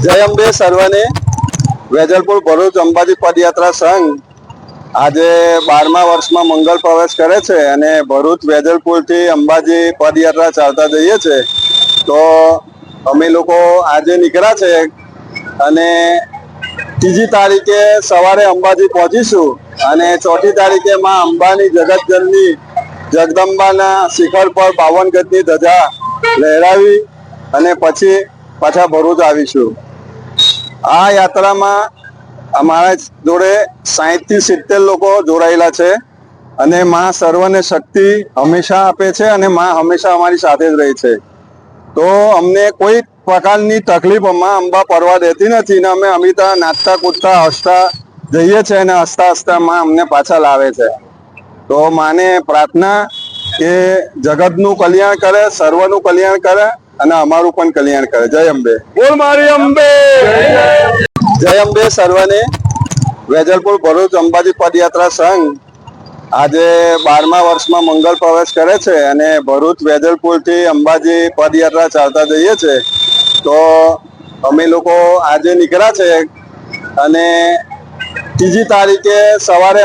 જય અંબે સર્વને વેજલપુર ભરૂચ અંબાજી પદયાત્રા સંઘ આજે 12મા વર્ષમાં મંગલ પ્રવેશ કરે છે અને ભરૂચ વેજલપુર થી અંબાજી પદયાત્રા ચાલતા જઈએ છે। તો અમે લોકો આજે નીકળ્યા છે અને 3જી તારીખે સવારે અંબાજી પહોંચીશું અને 4ઠી તારીખે માં અંબાની જગતજનની જગદંબાના શિખર પર 52 ગજની ધજા લહેરાવી અને પછી પાછા ભરૂચ આવીશું। આ યાત્રામાં અમારા જોડે 60 થી 70 લોકો જોડાયેલા છે અને માં સર્વને શક્તિ હંમેશા આપે છે અને માં હંમેશા અમારી સાથે જ રહે છે। તો અમને કોઈ પ્રકારની તકલીફ માં અંબા પડવા દેતી નથી ને અમે અમિતા નાચતા કૂદતા હસતા જઈએ છીએ અને હસતા હસતા માં અમને પાછા લાવે છે। તો માને પ્રાર્થના કે જગતનું કલ્યાણ કરે, સર્વનું કલ્યાણ કરે અને અમારું પણ કલ્યાણ કરે। જય અંબે, બોલ મારી અંબે। જય અંબે સર્વને વેજલપુર ભરૂચ અંબાજી પદયાત્રા સંઘ આજે 12મા વર્ષમાં મંગલ પ્રવેશ કરે છે અને ભરૂચ વેજલપુર થી અંબાજી પદયાત્રા ચાલતા જઈએ છે। તો અમે લોકો આજે નીકળ્યા છે અને 3જી તારીખે સવારે